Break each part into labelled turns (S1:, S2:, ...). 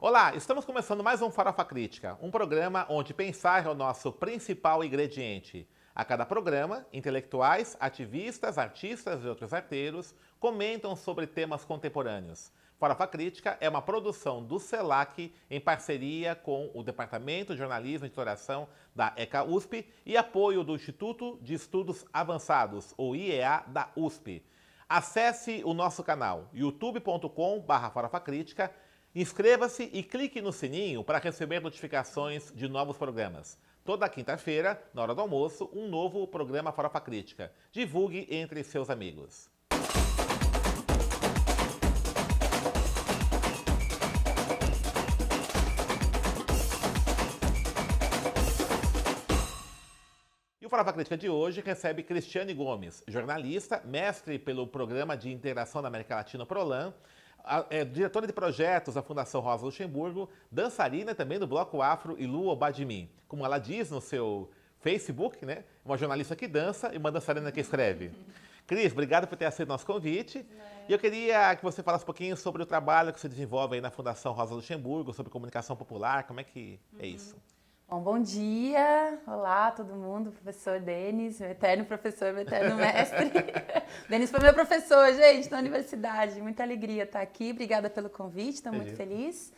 S1: Olá, estamos começando mais um Farofa Crítica, um programa onde pensar é o nosso principal ingrediente. A cada programa, intelectuais, ativistas, artistas e outros arteiros comentam sobre temas contemporâneos. Farofa Crítica é uma produção do CELAC em parceria com o Departamento de Jornalismo e Editoração da ECA USP e apoio do Instituto de Estudos Avançados, ou IEA, da USP. Acesse o nosso canal youtube.com/farofacrítica, inscreva-se e clique no sininho para receber notificações de novos programas. Toda quinta-feira, na hora do almoço, um novo programa Farofa Crítica. Divulgue entre seus amigos. E o Farofa Crítica de hoje recebe Cristiane Gomes, jornalista, mestre pelo Programa de Integração da América Latina PROLAN, diretora de projetos da Fundação Rosa Luxemburgo, dançarina também do Bloco Afro e Lu Obadimi. Como ela diz no seu Facebook, né? Uma jornalista que dança e uma dançarina que escreve. Cris, obrigado por ter aceito nosso convite. E eu queria que você falasse um pouquinho sobre o trabalho que você desenvolve aí na Fundação Rosa Luxemburgo, sobre comunicação popular, como é que é isso?
S2: Bom dia, olá todo mundo, professor Denis, meu eterno professor, meu eterno mestre. Denis foi meu professor, gente, na universidade, muita alegria estar aqui, obrigada pelo convite, estou muito feliz.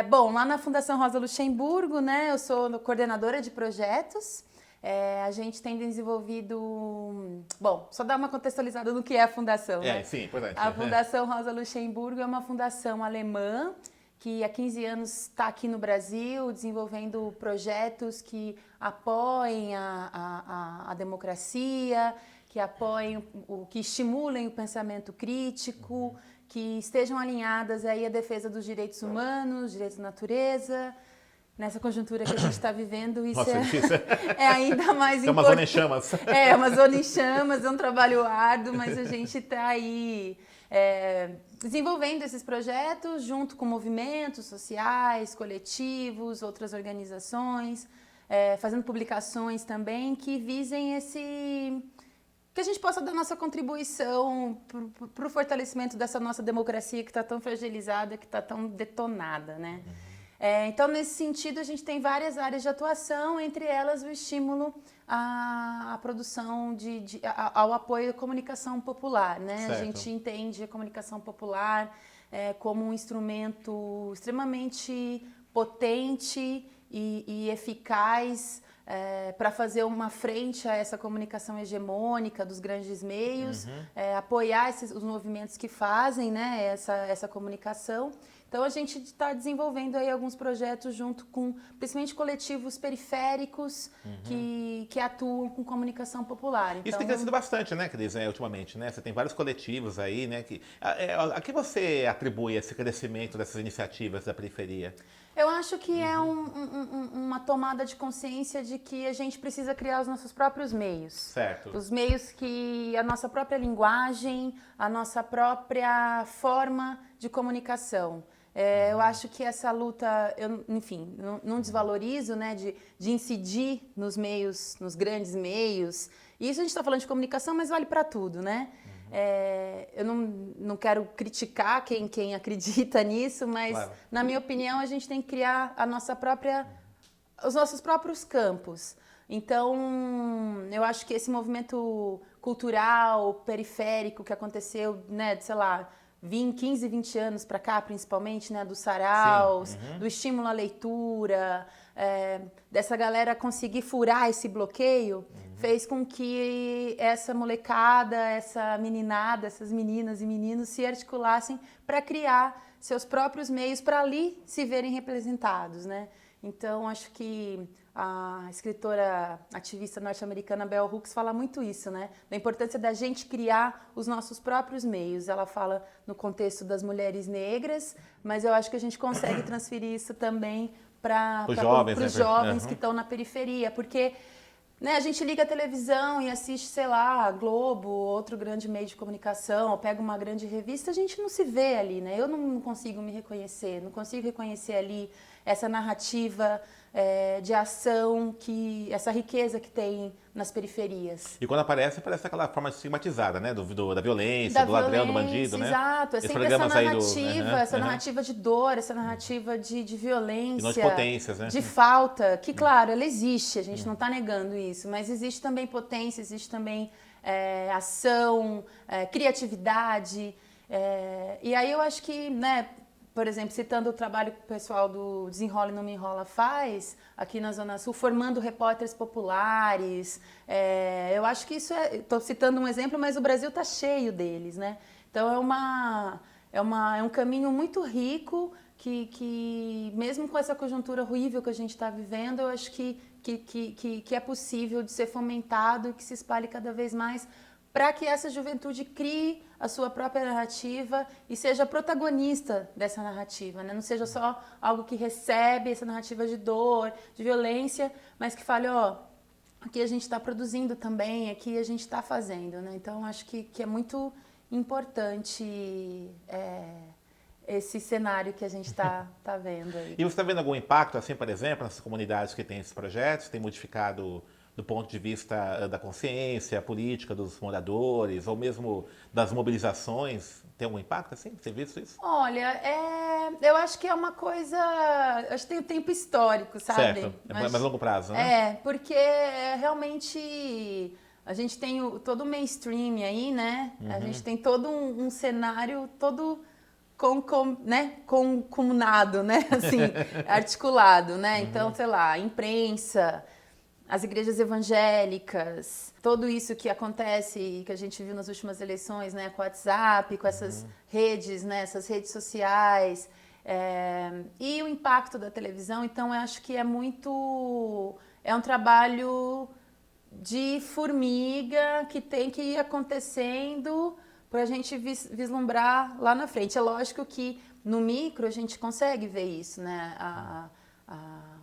S2: Bom, lá na Fundação Rosa Luxemburgo, né, eu sou coordenadora de projetos, a gente tem desenvolvido... Bom, só dar uma contextualizada no que é a fundação, né?
S1: Sim, importante.
S2: A Fundação Rosa Luxemburgo é uma fundação alemã, que há 15 anos está aqui no Brasil desenvolvendo projetos que apoiem a democracia, que apoiem, que estimulem o pensamento crítico, que estejam alinhadas aí à defesa dos direitos humanos, direitos da natureza. Nessa conjuntura que a gente está vivendo, isso é ainda mais importante.
S1: É uma zona em chamas.
S2: É uma zona em chamas, é um trabalho árduo, mas a gente está aí desenvolvendo esses projetos junto com movimentos sociais, coletivos, outras organizações, fazendo publicações também que visem que a gente possa dar nossa contribuição para o fortalecimento dessa nossa democracia que está tão fragilizada, que está tão detonada, né? Então, nesse sentido, a gente tem várias áreas de atuação, entre elas o estímulo à produção, ao apoio à comunicação popular, né?
S1: Certo.
S2: A gente entende a comunicação popular como um instrumento extremamente potente e eficaz para fazer uma frente a essa comunicação hegemônica dos grandes meios, apoiar os movimentos que fazem, né, essa comunicação. Então, a gente está desenvolvendo aí alguns projetos junto com, principalmente, coletivos periféricos que atuam com comunicação popular. Então,
S1: isso tem crescido bastante, né, Cris, ultimamente, né? Você tem vários coletivos aí, né? A que você atribui esse crescimento dessas iniciativas da periferia?
S2: Eu acho que é uma tomada de consciência de que a gente precisa criar os nossos próprios meios.
S1: Certo.
S2: Os meios que a nossa própria linguagem, a nossa própria forma de comunicação. Eu acho que essa luta, enfim, não desvalorizo, né, de incidir nos meios, nos grandes meios. E isso a gente está falando de comunicação, mas vale para tudo, né? Eu não quero criticar quem acredita nisso, mas, claro, na minha opinião, a gente tem que criar os nossos próprios campos. Então, eu acho que esse movimento cultural, periférico que aconteceu, né, sei lá, 15, 20 anos para cá, principalmente, né, do saraus, do estímulo à leitura, dessa galera conseguir furar esse bloqueio, fez com que essa molecada, essa meninada, essas meninas e meninos se articulassem para criar seus próprios meios para ali se verem representados, né? Então, acho que a escritora ativista norte-americana Bell Hooks fala muito isso, né? Da importância da gente criar os nossos próprios meios. Ela fala no contexto das mulheres negras, mas eu acho que a gente consegue transferir isso também para os jovens que estão na periferia, porque, né, a gente liga a televisão e assiste, sei lá, a Globo, outro grande meio de comunicação, ou pega uma grande revista, a gente não se vê ali, né? Eu não consigo me reconhecer, não consigo reconhecer ali essa narrativa de ação, essa riqueza que tem nas periferias.
S1: E quando aparece, parece aquela forma estigmatizada, né? Da violência, do ladrão, do bandido, né?
S2: Exato, é sempre essa narrativa de dor, essa narrativa de violência.
S1: E não de potências, né?
S2: De falta, que claro, ela existe, a gente não está negando isso, mas existe também potência, existe também ação, criatividade. E aí eu acho que, né, por exemplo, citando o trabalho que o pessoal do Desenrola e Não Me Enrola faz aqui na Zona Sul, formando repórteres populares, eu acho que isso estou citando um exemplo, mas o Brasil está cheio deles, né? Então é um caminho muito rico que mesmo com essa conjuntura horrível que a gente está vivendo, eu acho que é possível de ser fomentado e que se espalhe cada vez mais para que essa juventude crie a sua própria narrativa e seja protagonista dessa narrativa, né? Não seja só algo que recebe essa narrativa de dor, de violência, mas que fale, aqui a gente está produzindo também, aqui a gente está fazendo, né? Então, acho que é muito importante esse cenário que a gente está vendo aí.
S1: E você está vendo algum impacto, assim, por exemplo, nessas comunidades que têm esses projetos, tem modificado do ponto de vista da consciência política dos moradores, ou mesmo das mobilizações? Tem algum impacto, assim? Você viu isso?
S2: Olha, eu acho que é uma coisa... Acho que tem o tempo histórico, sabe?
S1: Certo, é mais longo prazo, né?
S2: Porque realmente a gente tem todo o mainstream aí, né? A gente tem todo um cenário todo concomunado, né? Assim, articulado, né? Então, sei lá, a imprensa, as igrejas evangélicas, tudo isso que acontece e que a gente viu nas últimas eleições, né, com o WhatsApp, com essas redes, né, essas redes sociais, e o impacto da televisão. Então, eu acho que é um trabalho de formiga que tem que ir acontecendo para a gente vislumbrar lá na frente. É lógico que no micro a gente consegue ver isso, né?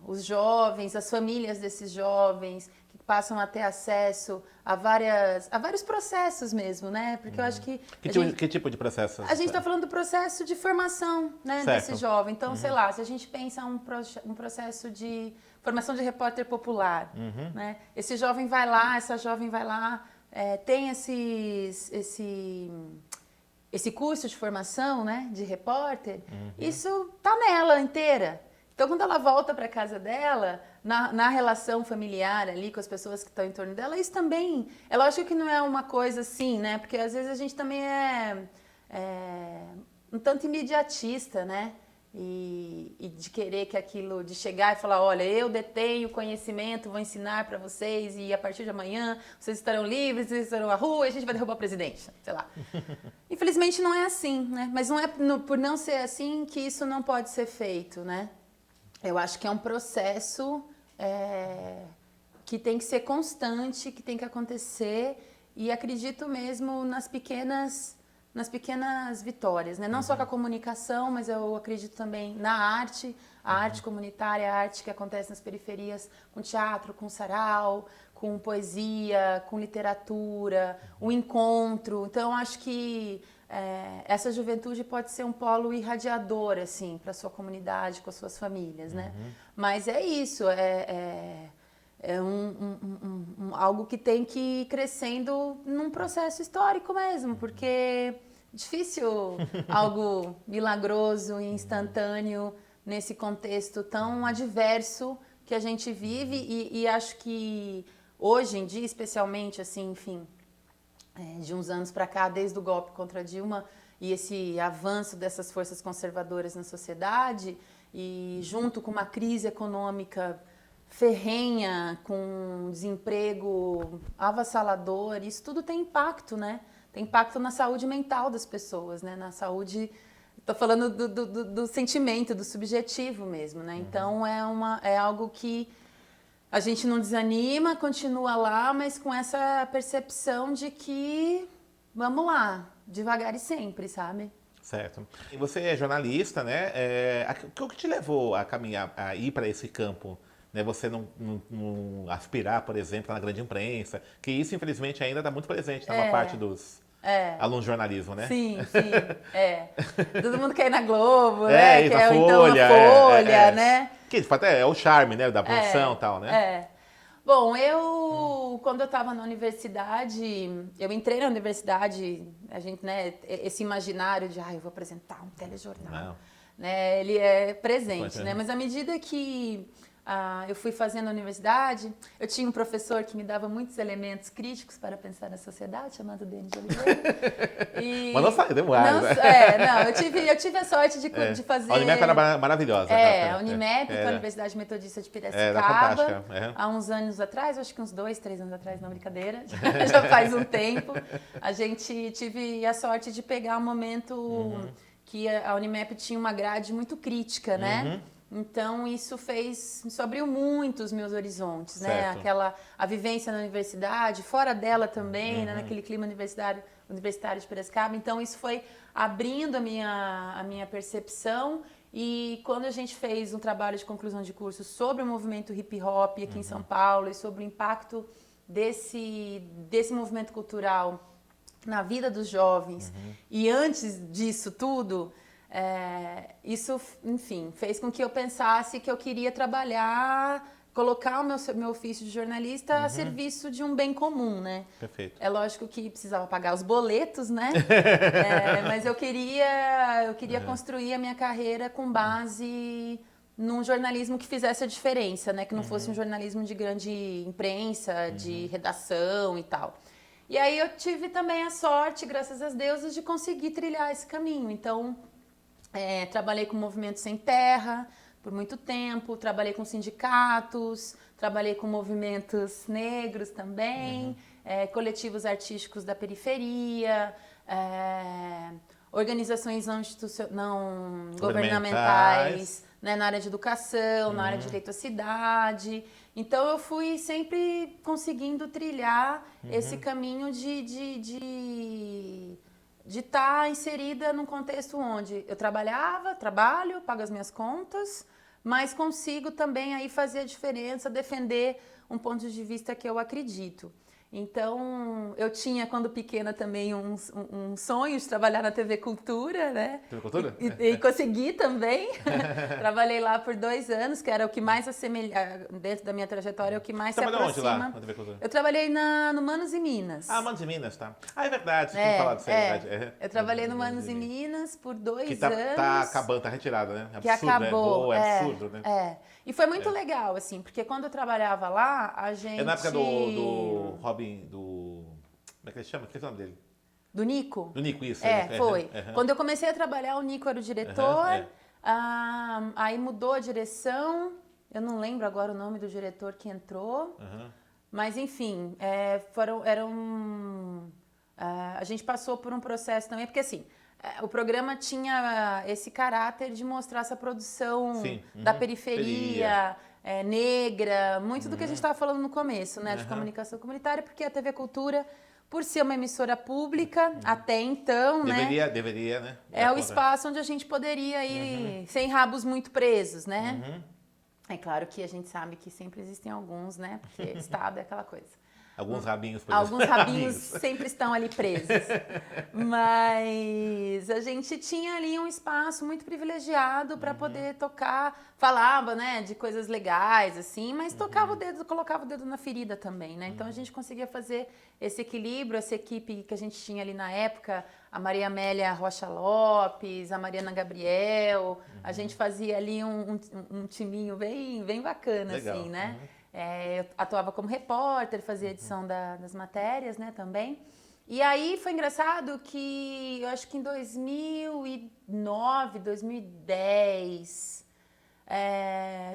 S2: Os jovens, as famílias desses jovens que passam a ter acesso a vários processos mesmo, né? Porque eu acho que...
S1: Que tipo de processo?
S2: A gente está falando do processo de formação, né, desse jovem. Então, sei lá, se a gente pensa um processo de formação de repórter popular, né? Esse jovem vai lá, essa jovem vai lá, tem esse curso de formação, né, de repórter, isso tá nela inteira. Então, quando ela volta para casa dela, na relação familiar ali com as pessoas que estão em torno dela, isso também, é lógico que não é uma coisa assim, né? Porque às vezes a gente também é um tanto imediatista, né? E de querer que aquilo, de chegar e falar, olha, eu detenho conhecimento, vou ensinar para vocês e a partir de amanhã vocês estarão livres, vocês estarão na rua e a gente vai derrubar o presidente, sei lá. Infelizmente não é assim, né? Mas não é por não ser assim que isso não pode ser feito, né? Eu acho que é um processo que tem que ser constante, que tem que acontecer e acredito mesmo nas pequenas vitórias, né? Não só com a comunicação, mas eu acredito também na arte, a arte comunitária, a arte que acontece nas periferias, com teatro, com sarau, com poesia, com literatura, o encontro. Então, acho que essa juventude pode ser um polo irradiador, assim, para a sua comunidade, com as suas famílias, né? Mas é isso, algo que tem que ir crescendo num processo histórico mesmo, porque é difícil algo milagroso e instantâneo nesse contexto tão adverso que a gente vive e acho que hoje em dia, especialmente, assim, enfim, de uns anos para cá, desde o golpe contra Dilma e esse avanço dessas forças conservadoras na sociedade e junto com uma crise econômica ferrenha, com desemprego avassalador, isso tudo tem impacto, né? Tem impacto na saúde mental das pessoas, né? Na saúde, estou falando do sentimento, do subjetivo mesmo, né? Então é algo que a gente não desanima, continua lá, mas com essa percepção de que vamos lá, devagar e sempre, sabe?
S1: Certo. E você é jornalista, né? O que te levou a caminhar, a ir para esse campo? Né? Você não aspirar, por exemplo, na grande imprensa, que isso, infelizmente, ainda está muito presente na maior parte dos alunos de jornalismo, né?
S2: Sim. Todo mundo quer ir na Globo, né?
S1: Ir
S2: Quer
S1: pra
S2: então na
S1: Folha,
S2: Folha, né?
S1: Que de fato é o charme, né, da profissão e tal, né?
S2: É. Bom, quando eu estava na universidade, eu entrei na universidade, a gente, né, esse imaginário de, eu vou apresentar um telejornal, né, ele é presente, né, mas à medida que eu fui fazendo a universidade, eu tinha um professor que me dava muitos elementos críticos para pensar na sociedade, chamado Denis de Oliveira.
S1: Mas não saiu, demorado, né?
S2: Eu tive a sorte de fazer...
S1: A Unimep era maravilhosa.
S2: A Unimep, que é a Universidade Metodista de Piracicaba, há uns anos atrás, acho que uns 2, 3 anos atrás, não, brincadeira, já faz um tempo, tive a sorte de pegar um momento que a Unimep tinha uma grade muito crítica, né? Então, isso abriu muito os meus horizontes, né? A vivência na universidade, fora dela também, né? Naquele clima universitário de Piracicaba. Então, isso foi abrindo a minha percepção. E quando a gente fez um trabalho de conclusão de curso sobre o movimento hip hop aqui em São Paulo e sobre o impacto desse movimento cultural na vida dos jovens, e antes disso tudo... isso, enfim, fez com que eu pensasse que eu queria trabalhar, colocar o meu ofício de jornalista a serviço de um bem comum, né?
S1: Perfeito.
S2: É lógico que precisava pagar os boletos, né? Mas eu queria construir a minha carreira com base num jornalismo que fizesse a diferença, né? Que não fosse um jornalismo de grande imprensa, de redação e tal. E aí eu tive também a sorte, graças a Deus, de conseguir trilhar esse caminho. Então... trabalhei com Movimento Sem Terra por muito tempo, trabalhei com sindicatos, trabalhei com movimentos negros também, coletivos artísticos da periferia, organizações não governamentais, né, na área de educação, na área de direito à cidade. Então eu fui sempre conseguindo trilhar esse caminho de estar inserida num contexto onde eu trabalho, pago as minhas contas, mas consigo também aí fazer a diferença, defender um ponto de vista que eu acredito. Então, eu tinha, quando pequena, também um sonho de trabalhar na TV Cultura, né?
S1: TV Cultura?
S2: E consegui também. Trabalhei lá por 2 anos, que era o que mais dentro da minha trajetória, é o que mais se aproxima.
S1: Onde lá, na TV Cultura?
S2: Eu trabalhei no Manos e Minas.
S1: Manos e Minas, tá. É verdade, você tinha falado disso aí.
S2: Eu trabalhei no Manos e Minas por 2 anos.
S1: Que tá acabando, tá retirada, né?
S2: Que acabou.
S1: É absurdo, né?
S2: E foi muito legal, assim, porque quando eu trabalhava lá, a gente...
S1: É na época do Robin, como é que ele chama? Que é o nome dele?
S2: Do Nico?
S1: Do Nico, isso.
S2: Foi. Quando eu comecei a trabalhar, o Nico era o diretor, aí mudou a direção, eu não lembro agora o nome do diretor que entrou, mas enfim, a gente passou por um processo também, porque assim... O programa tinha esse caráter de mostrar essa produção da periferia, negra, muito do que a gente estava falando no começo, né, de comunicação comunitária, porque a TV Cultura, por ser uma emissora pública, até então,
S1: deveria, né?
S2: É o espaço onde a gente poderia ir sem rabos muito presos, né? É claro que a gente sabe que sempre existem alguns, né, porque Estado é aquela coisa.
S1: Alguns rabinhos presos.
S2: Alguns rabinhos sempre estão ali presos. Mas a gente tinha ali um espaço muito privilegiado para poder tocar. Falava, né, de coisas legais, assim, mas tocava o dedo, colocava o dedo na ferida também, né? Então a gente conseguia fazer esse equilíbrio, essa equipe que a gente tinha ali na época, a Maria Amélia Rocha Lopes, a Mariana Gabriel, a gente fazia ali um timinho bem bacana,
S1: legal.
S2: Assim, né? Eu atuava como repórter, fazia edição das matérias, né, também. E aí foi engraçado que eu acho que em 2009, 2010,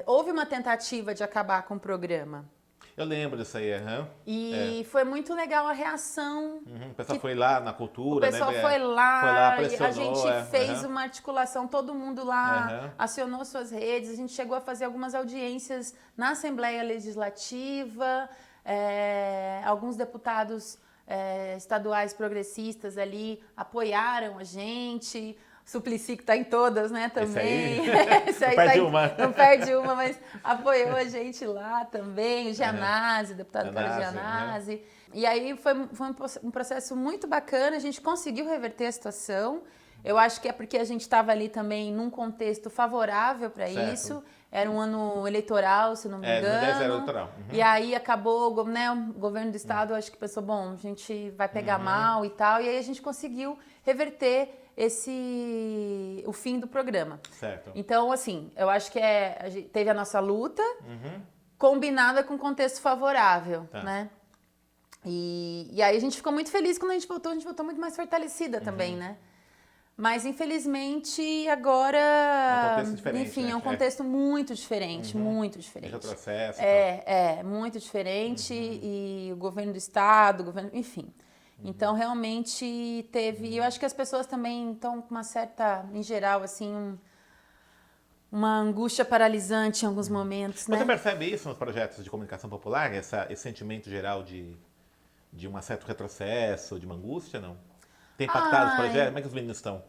S2: houve uma tentativa de acabar com o programa.
S1: Eu lembro disso aí,
S2: E foi muito legal a reação.
S1: O pessoal foi lá na cultura,
S2: né? O pessoal foi lá e a gente fez uma articulação, todo mundo lá acionou suas redes, a gente chegou a fazer algumas audiências na Assembleia Legislativa, alguns deputados estaduais progressistas ali apoiaram a gente. Suplicy, que está em todas, né, também.
S1: Esse aí não perde uma.
S2: Não perde uma, mas apoiou a gente lá também. O Gianazzi, o deputado Carlos Gianazzi. E aí foi um processo muito bacana, a gente conseguiu reverter a situação. Eu acho que é porque a gente estava ali também num contexto favorável para
S1: Certo.
S2: isso. Era um ano eleitoral, se não me engano.
S1: 2010 era eleitoral.
S2: E aí acabou, né, o governo do estado, acho que pensou, bom, a gente vai pegar mal e tal. E aí a gente conseguiu reverter o fim do programa.
S1: Certo.
S2: Então, assim, eu acho que a gente teve a nossa luta combinada com contexto favorável,
S1: Tá.
S2: né? E aí a gente ficou muito feliz quando a gente voltou muito mais fortalecida também, né? Mas, infelizmente, agora...
S1: É um contexto diferente,
S2: enfim,
S1: né?
S2: é um contexto muito diferente, muito diferente.
S1: De retrocesso.
S2: Muito diferente. E o governo do estado, enfim. Então, realmente, teve... Eu acho que as pessoas também estão com uma certa, em geral, assim, uma angústia paralisante em alguns momentos, né?
S1: Você percebe isso nos projetos de comunicação popular? Esse sentimento geral de um certo retrocesso, de uma angústia, não? Tem impactado os projetos? Como é que os meninos estão?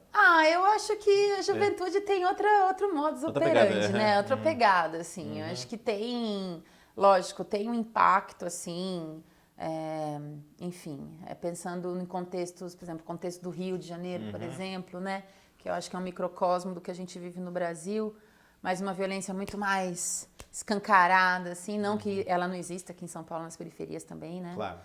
S2: Eu acho que a juventude tem outro modus operandi,
S1: pegada,
S2: né? Outra pegada, assim. Eu acho que tem, lógico, tem um impacto, assim, enfim, pensando em contextos, por exemplo, o contexto do Rio de Janeiro, por exemplo, né? Que eu acho que é um microcosmo do que a gente vive no Brasil, mas uma violência muito mais escancarada, assim, não que ela não exista aqui em São Paulo, nas periferias também, né?
S1: Claro.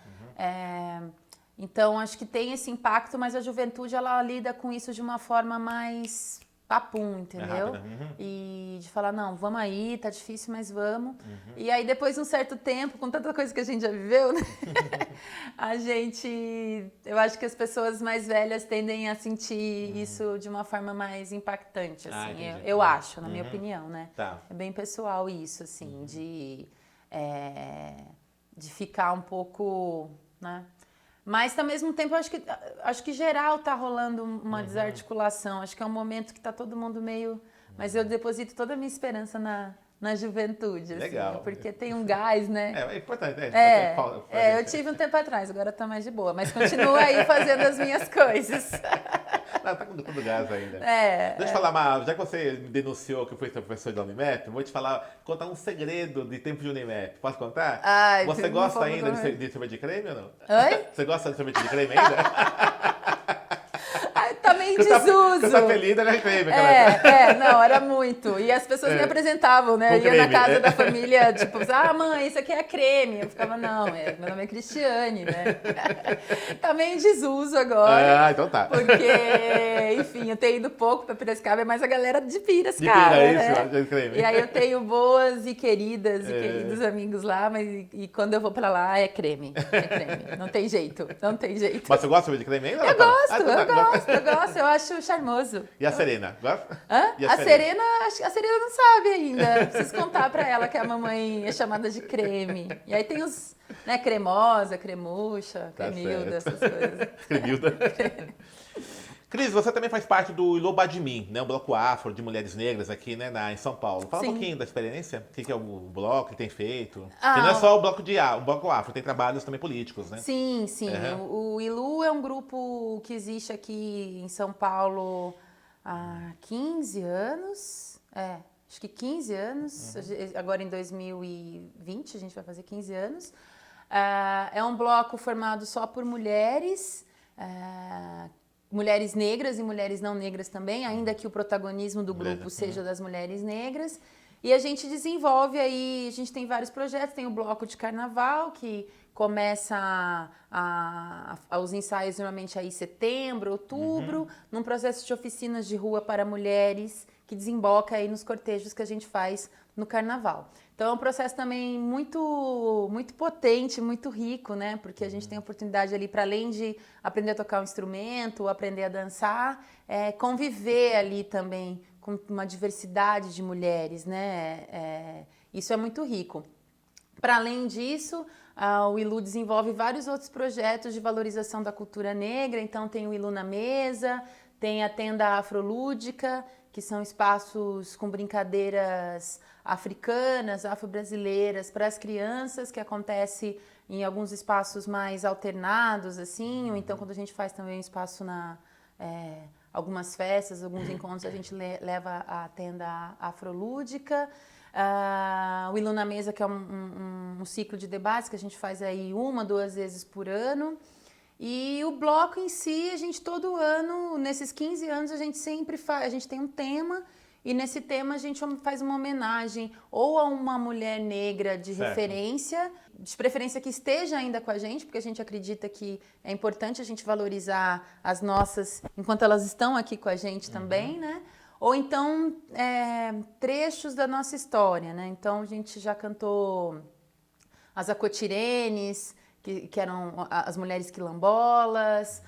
S2: Então, acho que tem esse impacto, mas a juventude, ela lida com isso de uma forma mais papum, entendeu?
S1: rápida.
S2: E de falar, não, vamos aí, tá difícil, mas vamos. E aí, depois de um certo tempo, com tanta coisa que a gente já viveu, né? Eu acho que as pessoas mais velhas tendem a sentir isso de uma forma mais impactante, assim.
S1: Entendi.
S2: Eu acho, na minha opinião, né?
S1: Tá.
S2: É bem pessoal isso, assim, de ficar um pouco, né? Mas, ao mesmo tempo, acho que geral tá rolando uma desarticulação. Acho que é um momento que tá todo mundo meio... Mas eu deposito toda a minha esperança na juventude, assim,
S1: Legal.
S2: porque tem um gás, né?
S1: É importante.
S2: Eu tive um tempo atrás, agora tá mais de boa. Mas continuo aí fazendo as minhas coisas.
S1: Não, tá com todo gás ainda. Deixa eu te
S2: É.
S1: falar, Mar, já que você me denunciou que eu fui seu professor de Unimap, vou te contar um segredo de tempo de Unimap. Posso contar?
S2: Ai,
S1: Você
S2: por
S1: gosta
S2: favor,
S1: ainda
S2: como é?
S1: de sorvete de creme ou não?
S2: Oi?
S1: Você gosta de sorvete de creme ainda?
S2: Ai, tá meio em
S1: Você tá
S2: desuso.
S1: feliz, né, creme? Aquela...
S2: Não, era muito. E as pessoas me apresentavam, né?
S1: Com
S2: Eu ia na
S1: creme,
S2: casa da família, tipo, mãe, isso aqui é creme. Eu ficava, não, meu nome é Cristiane, né? Tá meio em desuso agora.
S1: Então tá.
S2: Porque, enfim, eu tenho ido pouco pra Piracicaba, é mais a galera de Piracicaba,
S1: De Pira, é
S2: né?
S1: isso, de creme.
S2: E aí eu tenho boas e queridas e queridos amigos lá, mas e quando eu vou pra lá é creme. É creme. Não tem jeito, não tem jeito.
S1: Mas você gosta de creme ainda?
S2: Eu gosto, eu acho charmoso.
S1: E a Serena? Gosta?
S2: Hã?
S1: E
S2: A Serena não sabe ainda. Preciso contar pra ela que a mamãe é chamada de creme. E aí tem os, né, cremosa, cremucha,
S1: Tá
S2: cremilda,
S1: certo.
S2: essas coisas.
S1: Cremilda. Cris, você também faz parte do Ilobadmin, né? O bloco afro de mulheres negras aqui, né, em São Paulo. Fala
S2: Sim.
S1: um pouquinho da experiência, o que é o bloco que tem feito. Porque não é só o bloco afro, tem trabalhos também políticos, né?
S2: Sim.
S1: Uhum.
S2: O ILU é um grupo que existe aqui em São Paulo há 15 anos. Acho que 15 anos. Agora em 2020 a gente vai fazer 15 anos. É um bloco formado só por mulheres, mulheres negras e mulheres não negras também, ainda que o protagonismo do grupo seja das mulheres negras. E a gente desenvolve aí, a gente tem vários projetos, tem o bloco de carnaval, que começa os ensaios normalmente aí em setembro, outubro, num processo de oficinas de rua para mulheres, que desemboca aí nos cortejos que a gente faz no carnaval. Então é um processo também muito, muito potente, muito rico, né? Porque a gente tem a oportunidade ali, para além de aprender a tocar um instrumento, aprender a dançar, conviver ali também com uma diversidade de mulheres, né? Isso é muito rico. Para além disso, o ILU desenvolve vários outros projetos de valorização da cultura negra. Então tem o ILU na Mesa, tem a Tenda Afrolúdica, que são espaços com brincadeiras africanas, afro-brasileiras para as crianças, que acontece em alguns espaços mais alternados, assim, ou então quando a gente faz também um espaço algumas festas, alguns encontros, a gente leva a Tenda Afrolúdica. O ILU na Mesa, que é um ciclo de debates que a gente faz aí 1, 2 vezes por ano. E o bloco em si, a gente todo ano, nesses 15 anos, a gente sempre faz, a gente tem um tema e nesse tema a gente faz uma homenagem ou a uma mulher negra de referência, de preferência que esteja ainda com a gente, porque a gente acredita que é importante a gente valorizar as nossas, enquanto elas estão aqui com a gente também, né? Ou então trechos da nossa história, né? Então a gente já cantou as Acotirenes, que eram as mulheres quilombolas,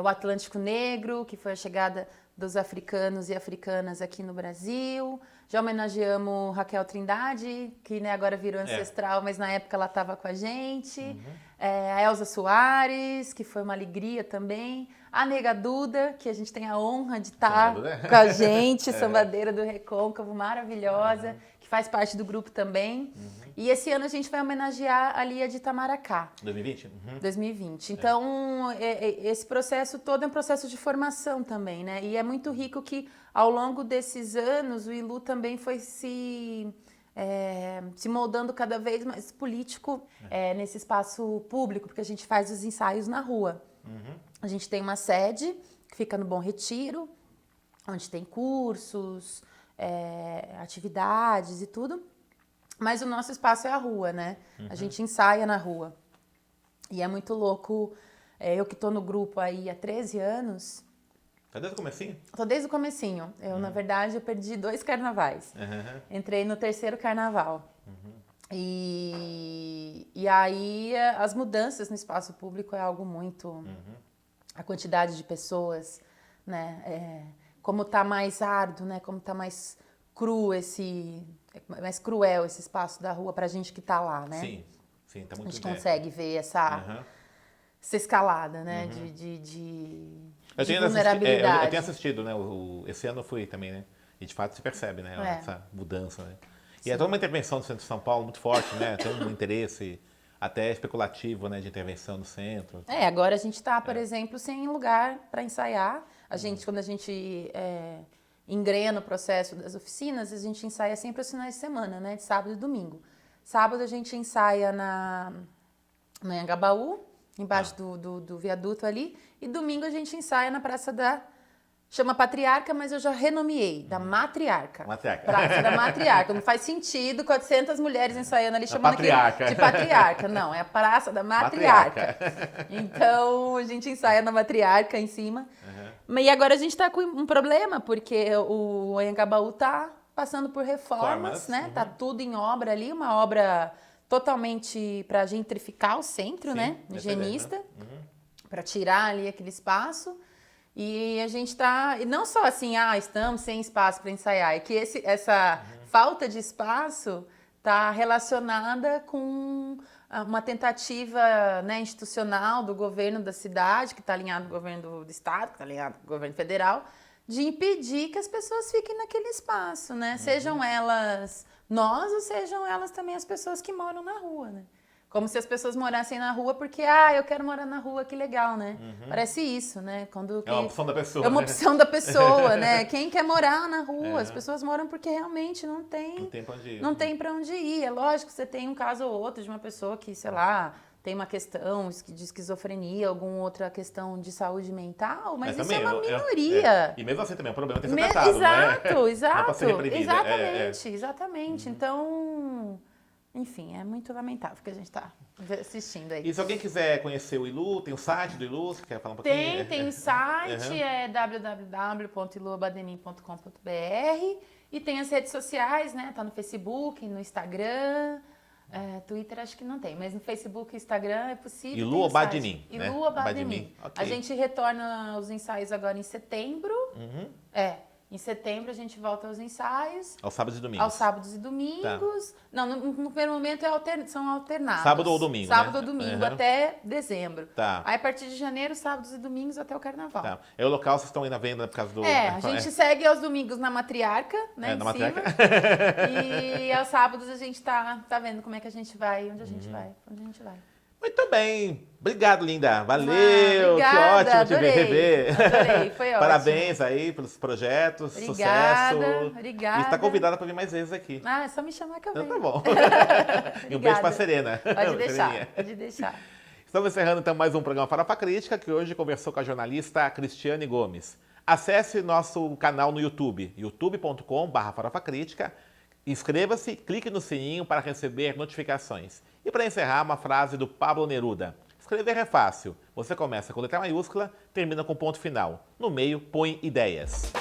S2: o Atlântico Negro, que foi a chegada dos africanos e africanas aqui no Brasil. Já homenageamos Raquel Trindade, que né, agora virou ancestral, mas na época ela estava com a gente. A Elza Soares, que foi uma alegria também. A Nega Duda, que a gente tem a honra de estar com a gente, sambadeira do Recôncavo, maravilhosa, que faz parte do grupo também. E esse ano a gente vai homenagear a Lia de Itamaracá.
S1: 2020?
S2: 2020. Então, esse processo todo é um processo de formação também, né? E é muito rico que, ao longo desses anos, o ILU também foi se moldando cada vez mais político nesse espaço público, porque a gente faz os ensaios na rua. A gente tem uma sede que fica no Bom Retiro, onde tem cursos, atividades e tudo. Mas o nosso espaço é a rua, né? A gente ensaia na rua. E é muito louco. Eu que tô no grupo aí há 13 anos...
S1: Tá desde o comecinho?
S2: Tô desde o comecinho. Na verdade, eu perdi 2 carnavais. Entrei no 3º carnaval. E aí, as mudanças no espaço público é algo muito... A quantidade de pessoas, né? Como tá mais árduo, né? Como tá mais cru mais cruel esse espaço da rua pra gente que tá lá, né?
S1: Sim, tá muito.
S2: A gente consegue ver essa escalada, né? De vulnerabilidade.
S1: Eu tenho assistido, né? Esse ano eu fui também, né? E de fato se percebe, né? Essa mudança, né? E é toda uma intervenção do centro de São Paulo muito forte, né? Tem um interesse até especulativo, né? De intervenção no centro.
S2: Agora a gente tá, por exemplo, sem lugar para ensaiar. Quando a gente engrena o processo das oficinas, a gente ensaia sempre aos finais de semana, né? De sábado e domingo. Sábado a gente ensaia no Anhangabaú, embaixo do viaduto ali. E domingo a gente ensaia na Praça chama Patriarca, mas eu já renomeei, da Matriarca. Praça da Matriarca. Não faz sentido 400 mulheres ensaiando ali, chamando aquilo de Patriarca. Não, é a Praça da Matriarca. Então, a gente ensaia na Matriarca em cima. E agora a gente está com um problema, porque o Anhangabaú está passando por reformas, né? Tá tudo em obra ali, uma obra totalmente para gentrificar o centro, né? Higienista, para tirar ali aquele espaço. E a gente está, e não só assim, estamos sem espaço para ensaiar, é que essa falta de espaço está relacionada com uma tentativa, né, institucional do governo da cidade, que está alinhado com o governo do estado, que está alinhado com o governo federal, de impedir que as pessoas fiquem naquele espaço, né? Sejam elas nós ou sejam elas também as pessoas que moram na rua, né? Como se as pessoas morassem na rua porque, eu quero morar na rua, que legal, né? Parece isso, né?
S1: É uma opção da pessoa.
S2: É uma opção da pessoa, né? Quem quer morar na rua? As pessoas moram porque realmente não tem
S1: pra onde ir.
S2: Não tem para onde ir. É lógico que você tem um caso ou outro de uma pessoa que, sei lá, tem uma questão de esquizofrenia, alguma outra questão de saúde mental, mas isso também, é uma minoria.
S1: E mesmo assim também, o problema tem que ser tratado,
S2: exato.
S1: Não pode ser reprimida.
S2: Exatamente. Então... Enfim, é muito lamentável que a gente está assistindo aí.
S1: E se alguém quiser conhecer o ILU, tem o site do ILU, você quer falar um pouquinho?
S2: Tem o site, é www.iluabadenim.com.br e tem as redes sociais, né? Tá no Facebook, no Instagram, Twitter acho que não tem, mas no Facebook e Instagram é possível.
S1: ILU Abadenim, né?
S2: ILU Abadenim. Okay. A gente retorna os ensaios agora em setembro. Em setembro a gente volta aos ensaios.
S1: Aos sábados e domingos.
S2: Aos sábados e domingos. Tá. Não, no primeiro momento são alternados.
S1: Sábado ou domingo,
S2: Sábado ou domingo, até dezembro.
S1: Tá.
S2: Aí a partir de janeiro, sábados e domingos até o carnaval.
S1: Tá. É o local, vocês estão aí na venda por causa do...
S2: a gente segue aos domingos na Matriarca, né,
S1: na Matriarca.
S2: E aos sábados a gente tá vendo como é que a gente vai, onde a gente vai.
S1: Muito bem. Obrigado, linda. Valeu.
S2: Obrigada,
S1: que ótimo
S2: adorei,
S1: te rever.
S2: Adorei, foi ótimo.
S1: Parabéns aí pelos projetos. Sucesso.
S2: Obrigada.
S1: E está convidada para vir mais vezes aqui.
S2: É só me chamar que eu venho.
S1: Então tá bom. E um beijo para a Serena.
S2: Pode deixar.
S1: Estamos encerrando então mais um programa Farofa Crítica, que hoje conversou com a jornalista Cristiane Gomes. Acesse nosso canal no YouTube, youtube.com/farofacrítica. Inscreva-se, clique no sininho para receber notificações. E para encerrar, uma frase do Pablo Neruda. Escrever é fácil. Você começa com letra maiúscula, termina com ponto final. No meio, põe ideias.